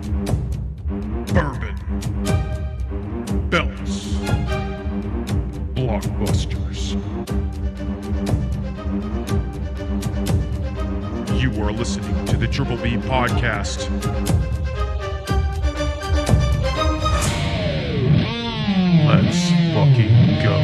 Bourbon. Belts. Blockbusters. You are listening to the Triple B Podcast. Let's fucking go.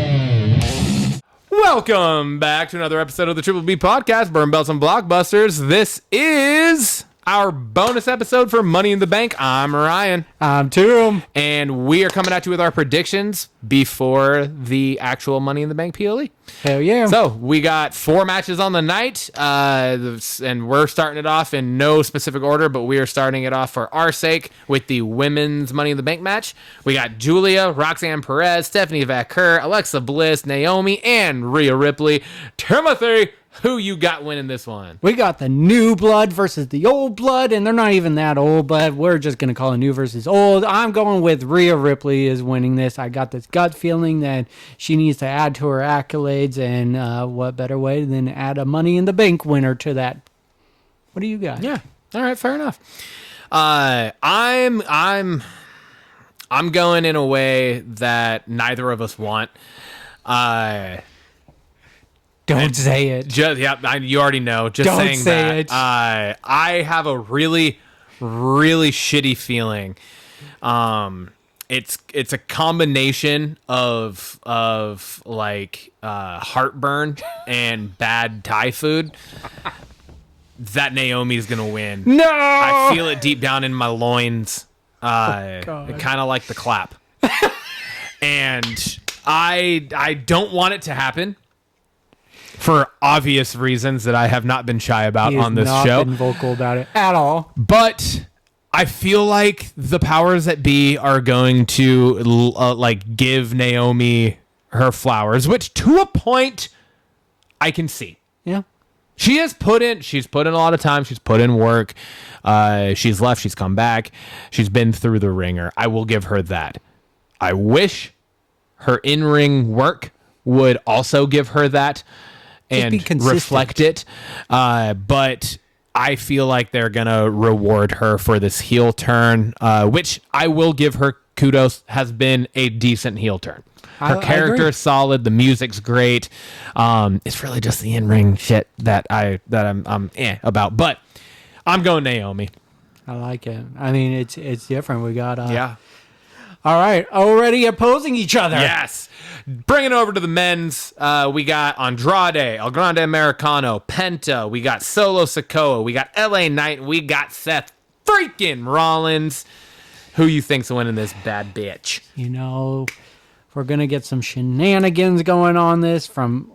Welcome back to another episode of the Triple B Podcast, Bourbon, Belts, and Blockbusters. This is our bonus episode for Money in the Bank. I'm Ryan. I'm Tom. And we are coming at you with our predictions before the actual Money in the Bank PLE. Hell yeah. So we got 4 matches on the night, and we're starting it off in no specific order, but we are starting it off for our sake with the women's Money in the Bank match. We got Julia, Roxanne Perez, Stephanie Vaquer, Alexa Bliss, Naomi, and Rhea Ripley. Timothy, who you got winning this one? We got the new blood versus the old blood, and they're not even that old, but we're just going to call it new versus old. I'm going with Rhea Ripley is winning this. I got this gut feeling that she needs to add to her accolades, and what better way than add a Money in the Bank winner to that? What do you got? Yeah. All right, fair enough. I'm going in a way that neither of us want. Don't say it. You already know. Just Don't saying say that. it. I have a really, really shitty feeling. It's a combination of like heartburn and bad Thai food that Naomi's gonna win. No, I feel it deep down in my loins. Kind of like the clap, and I don't want it to happen. For obvious reasons that I have not been shy about on this show. He has not been vocal about it at all. But I feel like the powers that be are going to give Naomi her flowers, which to a point I can see. Yeah. She's put in a lot of time. She's put in work. She's left. She's come back. She's been through the ringer. I will give her that. I wish her in-ring work would also give her that. And reflect it. But I feel like they're going to reward her for this heel turn, which I will give her kudos, has been a decent heel turn. Her character's solid. The music's great. It's really just the in-ring shit that I'm about. But I'm going Naomi. I like it. I mean, it's different. We got... Yeah. All right, already opposing each other. Yes. Bringing it over to the men's, we got Andrade, El Grande Americano, Penta, we got Solo Sikoa, we got LA Knight, we got Seth freaking Rollins. Who you think's winning this bad bitch? You know, we're going to get some shenanigans going on this from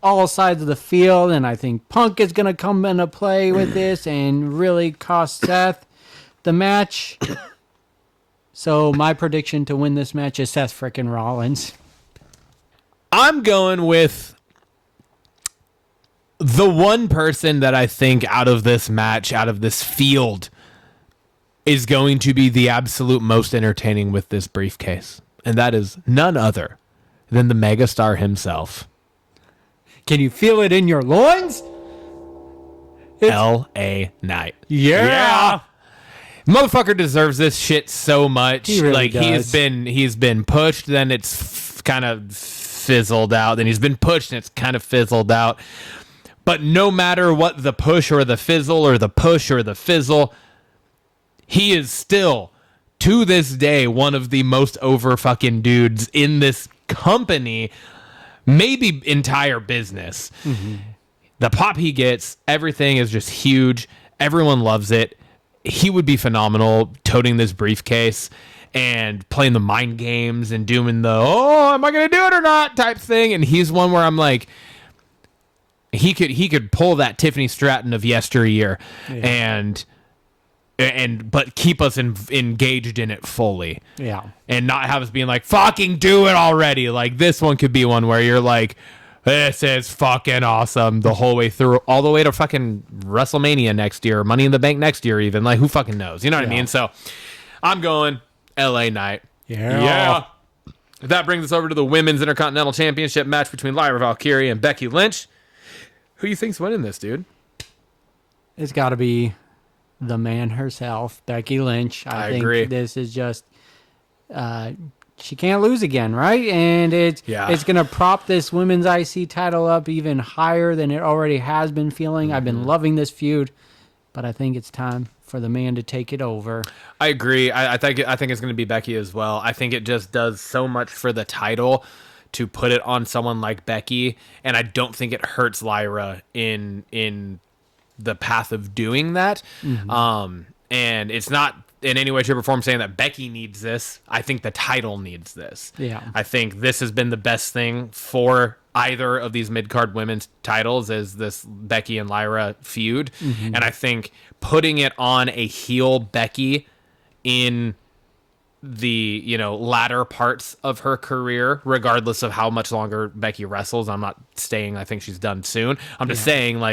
all sides of the field, and I think Punk is going to come into play with this and really cost Seth the match. So my prediction to win this match is Seth frickin' Rollins. I'm going with the one person that I think out of this match, out of this field, is going to be the absolute most entertaining with this briefcase. And that is none other than the megastar himself. Can you feel it in your loins? L.A. Knight. Yeah. Motherfucker deserves this shit so much. He really does. he's been pushed, then it's kind of fizzled out. Then he's been pushed and it's kind of fizzled out. But no matter what the push or the fizzle or the push or the fizzle, he is still, to this day, one of the most over fucking dudes in this company, maybe entire business. Mm-hmm. The pop he gets, everything is just huge. Everyone loves it. He would be phenomenal toting this briefcase and playing the mind games and doing the, oh, am I going to do it or not type thing. And he's one where I'm like, he could pull that Tiffany Stratton of yesteryear and but keep us engaged in it fully. Yeah. And not have us being like, fucking do it already. Like, this one could be one where you're like, this is fucking awesome the whole way through, all the way to fucking WrestleMania next year, Money in the Bank next year even. Like, who fucking knows? You know what I mean? So, I'm going LA Knight. Yeah. That brings us over to the Women's Intercontinental Championship match between Lyra Valkyrie and Becky Lynch. Who you think's winning this, dude? It's got to be the man herself, Becky Lynch. I think agree. this is just she can't lose again, right? And it's going to prop this women's IC title up even higher than it already has been feeling. I've been loving this feud, but I think it's time for the man to take it over. I agree. I think it's going to be Becky as well. I think it just does so much for the title to put it on someone like Becky, and I don't think it hurts Lyra in the path of doing that. And it's not in any way, shape, or form saying that Becky needs this. I think the title needs this. Yeah. I think this has been the best thing for either of these mid-card women's titles is this Becky and Lyra feud. And I think putting it on a heel Becky in the, latter parts of her career, regardless of how much longer Becky wrestles. I'm not saying I think she's done soon. I'm just saying,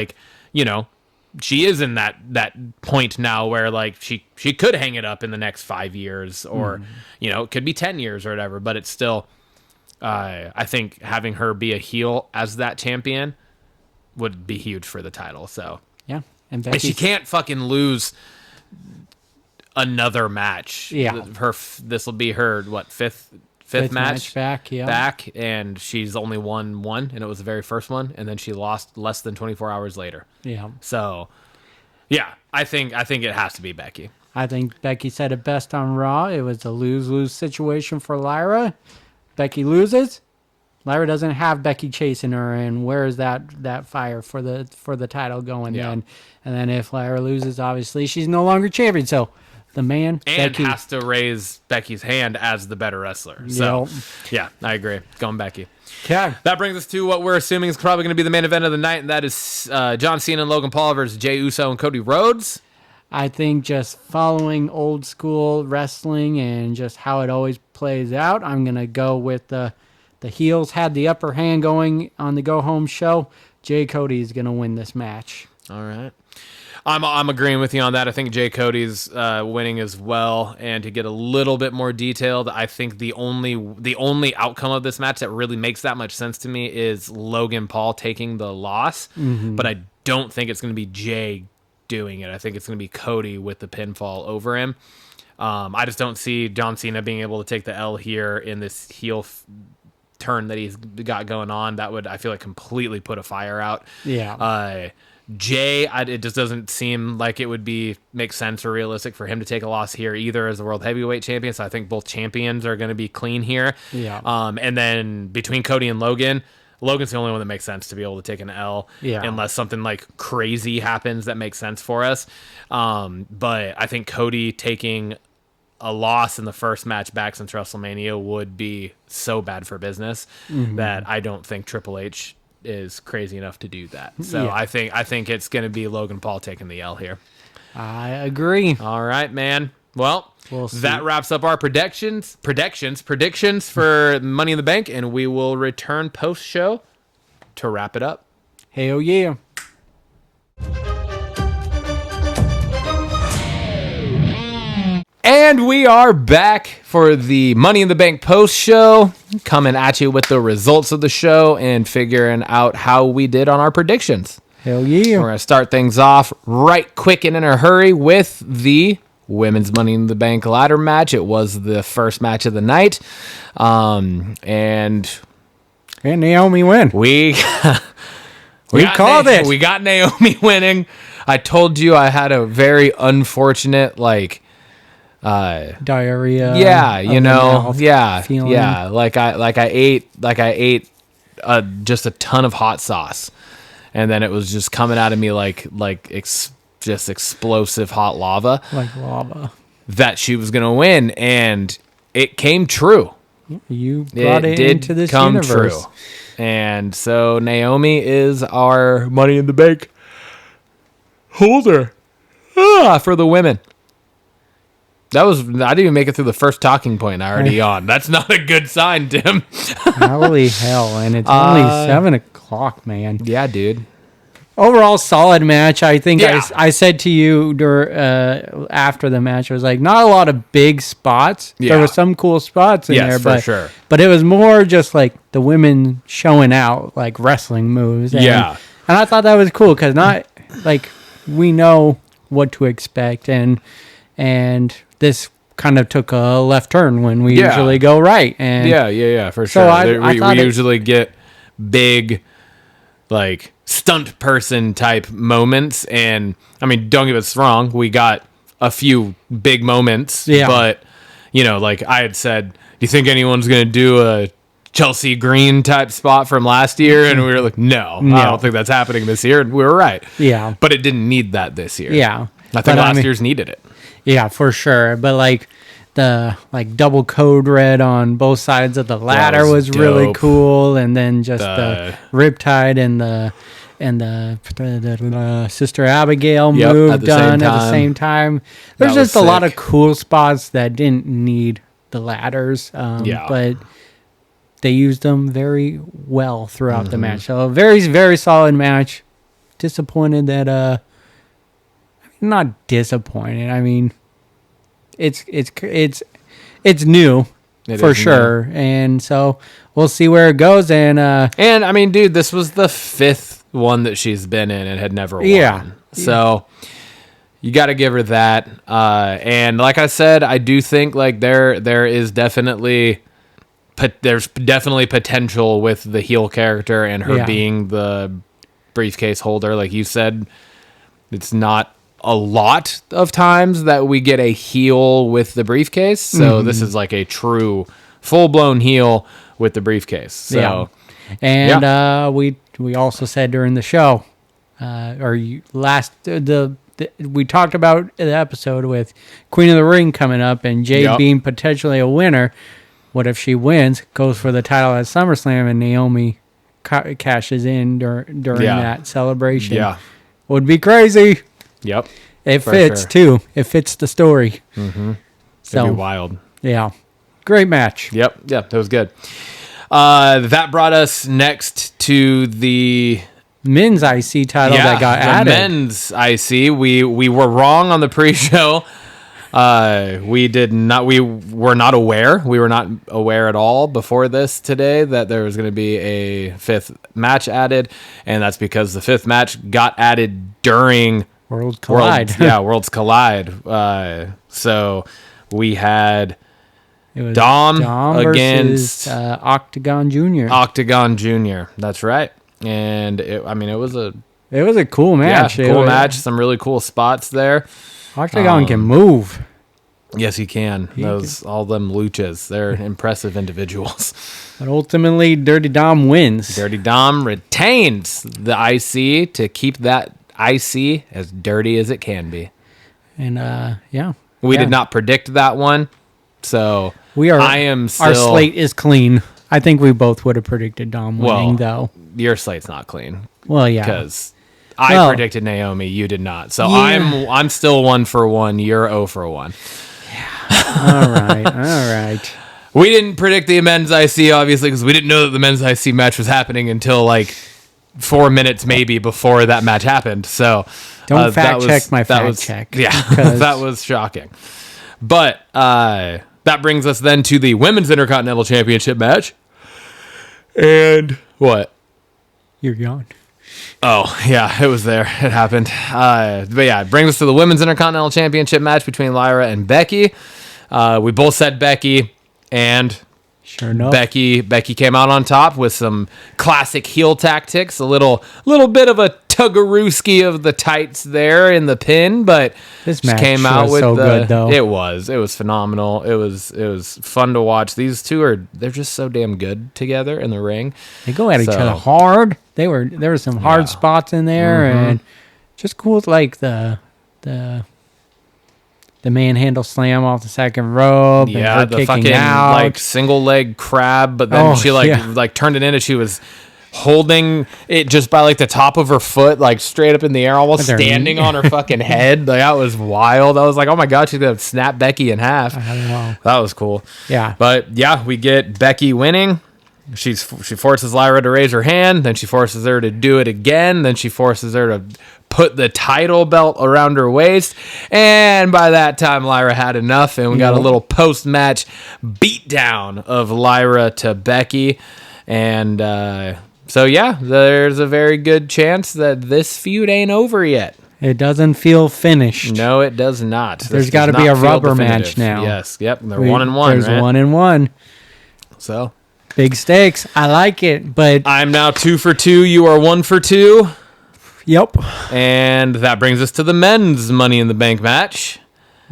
she is in that point now where she could hang it up in the next 5 years or it could be 10 years or whatever, but it's still I think having her be a heel as that champion would be huge for the title. So yeah, and she can't fucking lose another match. This will be her fifth match back, and she's only won one, and it was the very first one, and then she lost less than 24 hours later. So I think it has to be Becky. I think Becky said it best on Raw. It was a lose-lose situation for Lyra. Becky loses, Lyra doesn't have Becky chasing her, and where's that fire for the title going then? And then if Lyra loses, obviously she's no longer champion. So the man and Becky has to raise Becky's hand as the better wrestler. So I agree. Going Becky. Okay. That brings us to what we're assuming is probably going to be the main event of the night, and that is John Cena and Logan Paul versus Jey Uso and Cody Rhodes. I think just following old school wrestling and just how it always plays out, I'm going to go with the heels had the upper hand going on the go-home show. Jey Cody is going to win this match. All right. I'm agreeing with you on that. I think Jey Cody's winning as well. And to get a little bit more detailed, I think the only outcome of this match that really makes that much sense to me is Logan Paul taking the loss. But I don't think it's going to be Jey doing it. I think it's going to be Cody with the pinfall over him. I just don't see John Cena being able to take the L here in this heel turn that he's got going on. That would, I feel like, completely put a fire out. Jey, it just doesn't seem like it would make sense or realistic for him to take a loss here either as the world heavyweight champion. So I think both champions are going to be clean here. And then between Cody and Logan's the only one that makes sense to be able to take an L unless something like crazy happens that makes sense for us. But I think Cody taking a loss in the first match back since WrestleMania would be so bad for business that I don't think Triple H is crazy enough to do that. So I think it's going to be Logan Paul taking the L here. I agree. All right, man. Well, we'll see. That wraps up our predictions for Money in the Bank, and we will return post-show to wrap it up. Hell yeah. And we are back for the Money in the Bank post-show, coming at you with the results of the show and figuring out how we did on our predictions. Hell yeah. We're going to start things off right quick and in a hurry with the Women's Money in the Bank ladder match. It was the first match of the night. And Naomi win. We called it. We got Naomi winning. I told you I had a very unfortunate, diarrhea. Feeling. Like I ate just a ton of hot sauce, and then it was just coming out of me just explosive hot lava. Like lava. That she was gonna win, and it came true. You brought it into this come universe. True. And so Naomi is our Money in the Bank holder for the women. I didn't even make it through the first talking point. I already yawned. That's not a good sign, Tim. Holy hell. And it's only 7 o'clock, man. Yeah, dude. Overall, solid match. I think I said to you after the match, I was like, not a lot of big spots. Yeah. There were some cool spots in there. For sure. But it was more just like the women showing out like wrestling moves. And I thought that was cool because not like we know what to expect, and this kind of took a left turn when we usually go right. And yeah, for sure. We usually get big, like, stunt person type moments, and I mean, don't get us wrong, we got a few big moments, but you know, like I had said, do you think anyone's gonna do a Chelsea Green type spot from last year? And we were like, no, I don't think that's happening this year, and we were right. But it didn't need that this year. I think last year's needed it. Yeah, for sure. But like the double code red on both sides of the ladder was really cool, and then just the Riptide and the Sister Abigail move done at the same time. There's just a lot of cool spots that didn't need the ladders, but they used them very well throughout the match. So a very, very solid match. Disappointed that not disappointed. I mean, it's new for sure, and so we'll see where it goes. And I mean, dude, this was the 5th one that she's been in and had never won. So you got to give her that. And like I said, I do think like there is definitely potential with the heel character and her being the briefcase holder. Like you said, it's not a lot of times that we get a heel with the briefcase. So this is like a true full-blown heel with the briefcase. So we also said during the show, we talked about the episode with Queen of the Ring coming up and Jade being potentially a winner. What if she wins, goes for the title at SummerSlam, and Naomi cashes in during that celebration? Would be crazy. It fits too. It fits the story. So it'd be wild. Yeah, great match. That was good. That brought us next to the men's IC title that got added. Men's IC. We were wrong on the pre-show. We were not aware. We were not aware at all before this today that there was going to be a 5th match added, and that's because the 5th match got added during Worlds Collide. Worlds Collide. So we had Dom against Octagon Jr. Octagon Jr. That's right. And it was a cool match. Cool match. Some really cool spots there. Octagon can move. Yes, he can. All them luchas. They're impressive individuals. But ultimately, Dirty Dom wins. Dirty Dom retains the IC to keep that IC as dirty as it can be. And we did not predict that one. So our slate is clean. I think we both would have predicted Dom winning, though. Your slate's not clean. Well, yeah. Because I predicted Naomi, you did not. So I'm still 1 for 1. You're 0 for 1. Yeah. All right. We didn't predict the men's IC, obviously, because we didn't know that the men's IC match was happening until like 4 minutes maybe before that match happened. So don't check my fact check. Yeah, that was shocking. But that brings us then to the Women's Intercontinental Championship match. And what? You're gone. Oh, yeah, it was there. It happened. But yeah, it brings us to the Women's Intercontinental Championship match between Lyra and Becky. We both said Becky, and sure enough, Becky came out on top with some classic heel tactics, a little bit of a tuggarooski of the tights there in the pin, but this match came out with good though. It was phenomenal. It was fun to watch. These two they're just so damn good together in the ring. They go at each other hard. There were some hard spots in there, and just cool like the manhandle slam off the second rope. Yeah, and her the fucking out. Like single leg crab, but then she like turned it in and she was holding it just by like the top of her foot, like straight up in the air, almost standing on her fucking head. Like that was wild. I was like, oh my god, she's gonna snap Becky in half. I don't know. That was cool. Yeah, but yeah, we get Becky winning. She forces Lyra to raise her hand, then she forces her to do it again, then she forces her to put the title belt around her waist, and by that time Lyra had enough, and we got a little post-match beatdown of Lyra to Becky, and so yeah, there's a very good chance that this feud ain't over yet. It doesn't feel finished. No, it does not. There's got to be a rubber match now. Yes, yep. They're 1-1. There's right? 1-1. So big stakes. I like it, but I'm now 2 for 2. You are 1 for 2. Yep. And that brings us to the men's Money in the Bank match.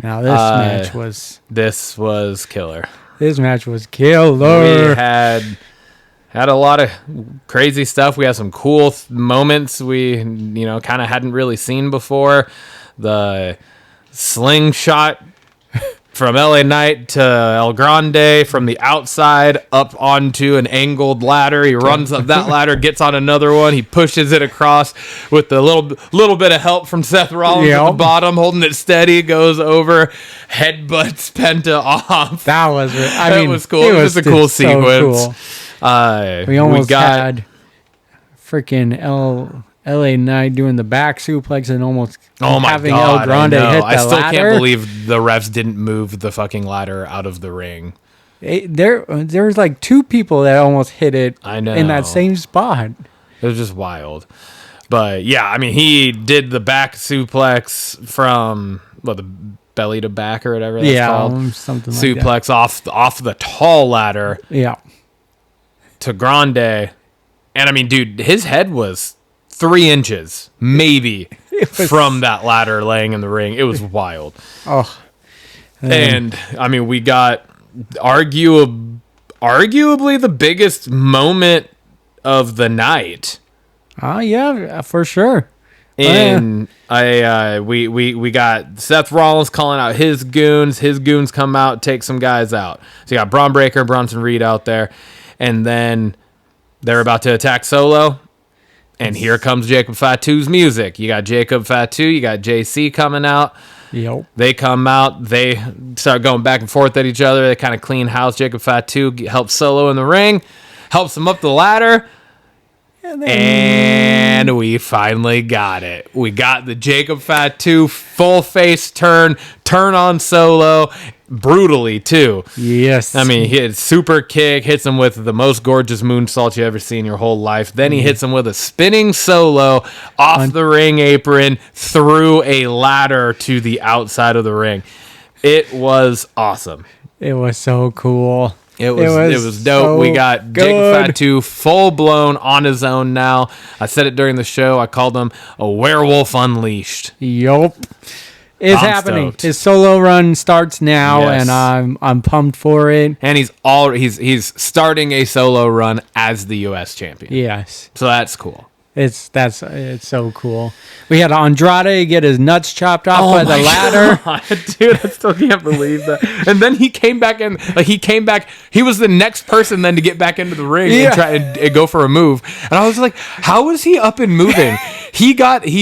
Now this was killer. This match was killer. We had a lot of crazy stuff. We had some cool moments we kind of hadn't really seen before. The slingshot from LA Knight to El Grande from the outside up onto an angled ladder. He runs up that ladder, gets on another one. He pushes it across with the little bit of help from Seth Rollins at the bottom, holding it steady, goes over, headbutts Penta off. That was it. That was cool. It was a cool sequence. Cool. We almost had freaking LA Knight doing the back suplex and almost having El Grande hit the ladder. I still can't believe the refs didn't move the fucking ladder out of the ring. There was like 2 people that almost hit it in that same spot. It was just wild. But yeah, I mean, he did the back suplex from the belly to back or whatever that's called. Something suplex like that. off the tall ladder. Yeah. To Grande. And I mean, dude, his head was 3 inches, maybe, from that ladder laying in the ring. It was wild. Oh. And, I mean, we got arguably the biggest moment of the night. Yeah, for sure. And we got Seth Rollins calling out his goons. His goons come out, take some guys out. So you got Braun Breaker, Bronson Reed out there. And then they're about to attack Solo. And here comes Jacob Fatu's music. You got Jacob Fatu, you got JC coming out. Yep. They come out, they start going back and forth at each other. They kind of clean house. Jacob Fatu helps Solo in the ring, helps him up the ladder. And we finally got it. We got the Jacob Fatu full face turn on Solo. Brutally, too. Yes. I mean, he hit super kick, hits him with the most gorgeous moonsault you ever seen in your whole life. Then he hits him with a spinning solo off the ring apron through a ladder to the outside of the ring. It was awesome. It was so cool. It was dope. So we got Jacob Fatu full blown on his own now. I said it during the show. I called him a werewolf unleashed. Yup. It's happening. Stoked. His solo run starts now, Yes. and I'm pumped for it. And he's starting a solo run as the U.S. champion. Yes, So that's cool. it's so cool. We had Andrade get his nuts chopped off by the ladder. God, dude, I still can't believe that. And then he came back in. He was the next person then to get back into the ring and try and go for a move. And I was like, how was he up and moving? He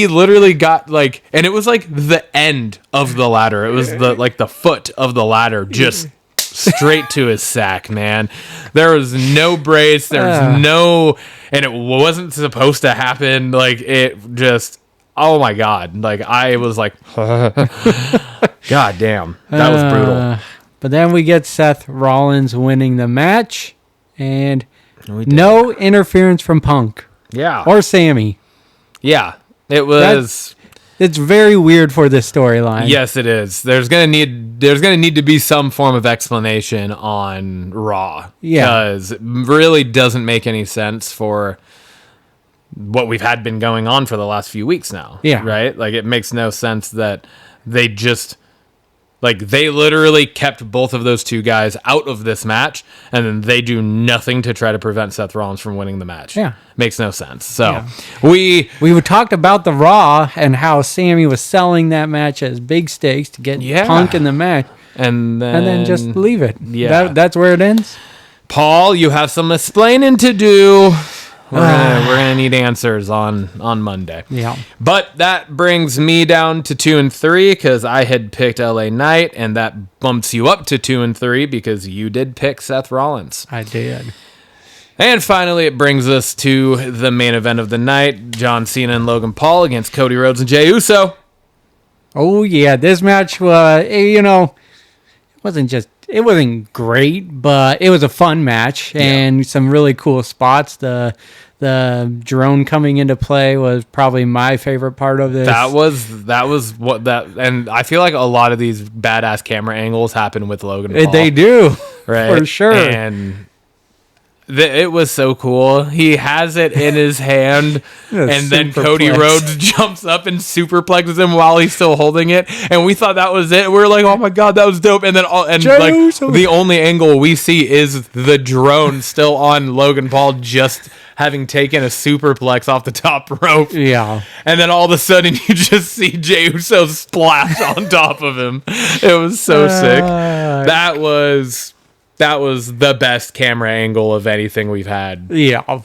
literally got and it was like the end of the ladder. It was the foot of the ladder just straight to his sack, man. There was no brace. There was no, and it wasn't supposed to happen. It just, oh my God. I was like, God damn. That was brutal. But then we get Seth Rollins winning the match, and no interference from Punk Yeah. or Sammy. Yeah. It was. It's very weird for this storyline. Yes, it is. There's gonna need to be some form of explanation on Raw. Yeah. Because it really doesn't make any sense for what we've been going on for the last few weeks now. Yeah. Right? It makes no sense that they just they literally kept both of those two guys out of this match, and then they do nothing to try to prevent Seth Rollins from winning the match. Yeah. Makes no sense. So we talked about the Raw and how Sammy was selling that match as big stakes to get Punk in the match, and then just leave it. Yeah. That's where it ends. Paul, you have some explaining to do. We're gonna need answers on Monday. Yeah. But that brings me down to 2 and 3 because I had picked LA Knight, and that bumps you up to 2 and 3 because you did pick Seth Rollins. I did. And finally, it brings us to the main event of the night: John Cena and Logan Paul against Cody Rhodes and Jey Uso. Oh yeah, this match was it wasn't just it wasn't great, but it was a fun match and some really cool spots. The drone coming into play was probably my favorite part of this. That was what that, and I feel like a lot of these badass camera angles happen with Logan Paul. They do, right? for sure. And it was so cool. He has it in his hand, and then Cody Rhodes jumps up and superplexes him while he's still holding it. And we thought that was it. We were like, "Oh my god, that was dope!" And then the only angle we see is the drone still on Logan Paul, just having taken a superplex off the top rope. Yeah. And then all of a sudden, you just see Jey Uso splash on top of him. It was so sick. That was the best camera angle of anything we've had. Yeah.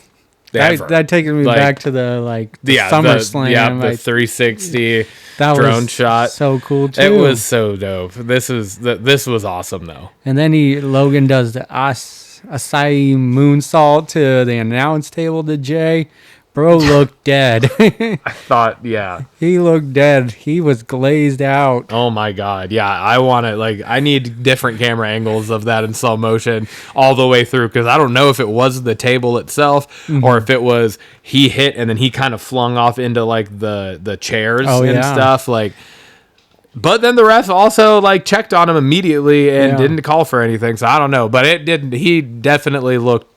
That takes me back to the SummerSlam. The 360 that drone was shot. So cool too. It was so dope. This was awesome though. And then Logan does the Asai moonsault to the announce table to Jay. Bro looked dead. I thought, yeah. He looked dead. He was glazed out. Oh my god. Yeah, I need different camera angles of that in slow motion all the way through, because I don't know if it was the table itself or if it was he hit and then he kind of flung off into like the chairs stuff. But then the ref also checked on him immediately and didn't call for anything. So I don't know, but it didn't. He definitely looked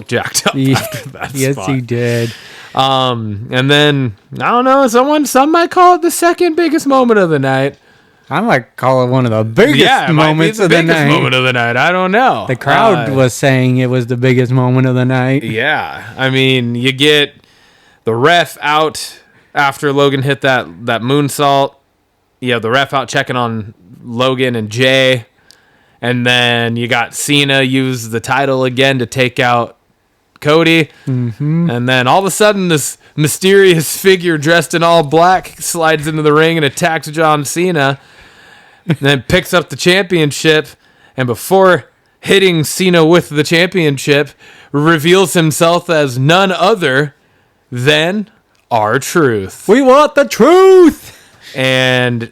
jacked up after that Yes, spot. he did. And then I don't know. Some might call it the second biggest moment of the night. I might call it one of the biggest moments of the night. Moment of the night. I don't know. The crowd was saying it was the biggest moment of the night. Yeah, I mean, you get the ref out after Logan hit that moonsault. You have the ref out checking on Logan and Jay. And then you got Cena use the title again to take out Cody. Mm-hmm. And then all of a sudden, this mysterious figure dressed in all black slides into the ring and attacks John Cena. And then picks up the championship. And before hitting Cena with the championship, reveals himself as none other than R-Truth. We want the truth! And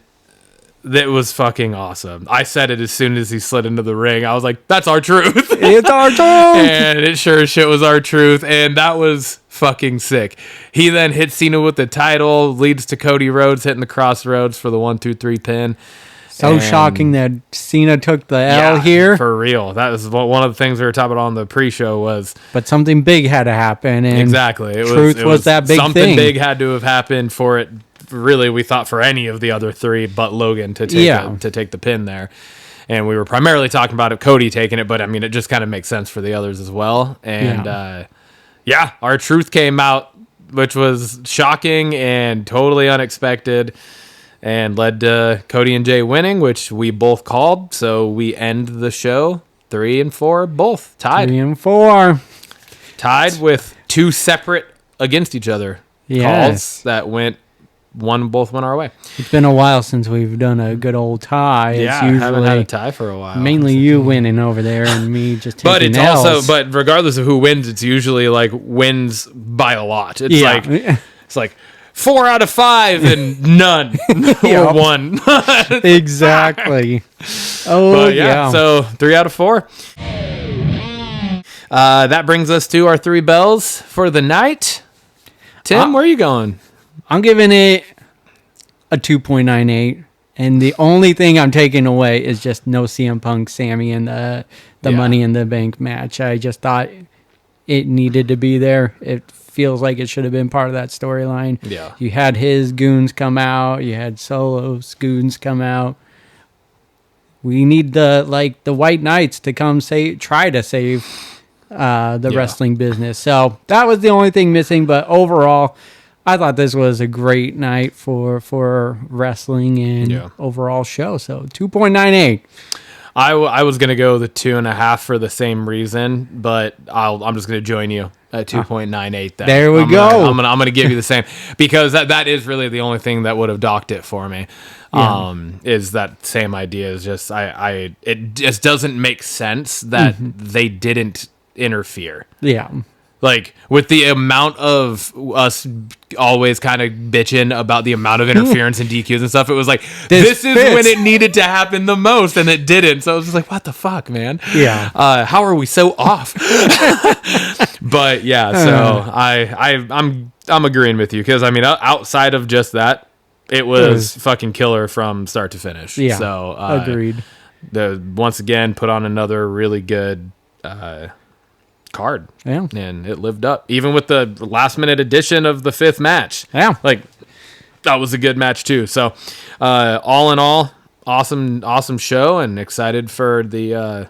that was fucking awesome. I said it as soon as he slid into the ring. I was like, that's R-Truth. It's R-Truth. And it sure as shit was R-Truth. And that was fucking sick. He then hits Cena with the title, leads to Cody Rhodes hitting the crossroads for the 1-2-3 pin. So shocking that Cena took the L here. For real. That was one of the things we were talking about on the pre-show was... But something big had to happen. And exactly. Truth was that big something thing. Something big had to have happened for it. Really, we thought for any of the other three but Logan to take the pin there. And we were primarily talking about Cody taking it, but I mean, it just kind of makes sense for the others as well. And R-Truth came out, which was shocking and totally unexpected, and led to Cody and Jay winning, which we both called. So we end the show 3-4, both tied. 3-4. Tied with two separate against each other calls that both went our way. It's been a while since we've done a good old tie. Yeah, I haven't had a tie for a while. Mainly you winning over there and me just taking But it's L's. but regardless of who wins, it's usually wins by a lot. It's like 4 out of 5 and none or 1. Exactly. Oh, yeah. So 3 out of 4. That brings us to our 3 bells for the night. Tim, where are you going? I'm giving it a 2.98, and the only thing I'm taking away is just no CM Punk, Sammy, and the Money in the Bank match. I just thought it needed to be there. It feels like it should have been part of that storyline. Yeah, you had his goons come out, you had Solo's goons come out. We need the White Knights to come try to save the wrestling business. So that was the only thing missing, but overall, I thought this was a great night for wrestling and overall show. So 2.98. I was gonna go the 2.5 for the same reason, but I'm just gonna join you at 2.98. There we go. I'm gonna give you the same because that is really the only thing that would have docked it for me. Yeah. Is that same idea? Is just it just doesn't make sense that they didn't interfere. Yeah. Like, with the amount of us always kind of bitching about the amount of interference and DQs and stuff, it was like, this is when it needed to happen the most, and it didn't. So I was just like, what the fuck, man? Yeah. How are we so off? But yeah, so I'm agreeing with you, because I mean, outside of just that, it was fucking killer from start to finish. Yeah. So agreed. Once again, put on another really good card. Yeah. And it lived up, even with the last minute addition of the 5th match. Yeah. Like, that was a good match too. So all in all, awesome show, and excited for the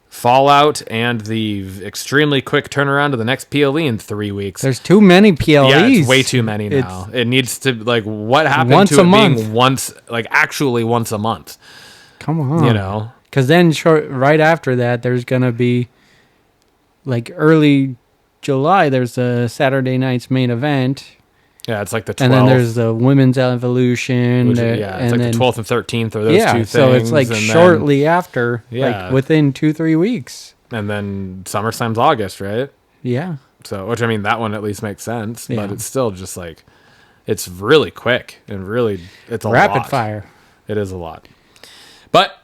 fallout and the extremely quick turnaround to the next PLE in 3 weeks. There's too many PLEs. Yeah, it's way too many now. It needs to, like, what happened once to a it month. being once, like, actually once a month? Come on. You know? Because then right after that, there's going to be, like, early July, there's a Saturday night's main event. Yeah, it's like the 12th. And then there's the Women's Evolution. Which, it's like the 12th and 13th are those two things. So it's like shortly after, Yeah. like within 2-3 weeks. And then SummerSlam's August, right? Yeah. So, which, I mean, that one at least makes sense, Yeah. but it's still just like, it's really quick and really, it's a lot. Rapid fire. It is a lot. But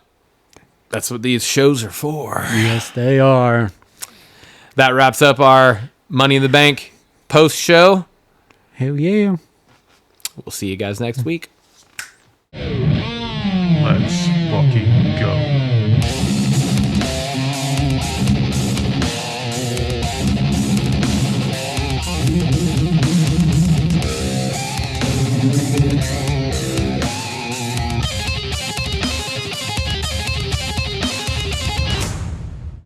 that's what these shows are for. Yes, they are. That wraps up our Money in the Bank post show. Hell yeah. We'll see you guys next week. Let's fucking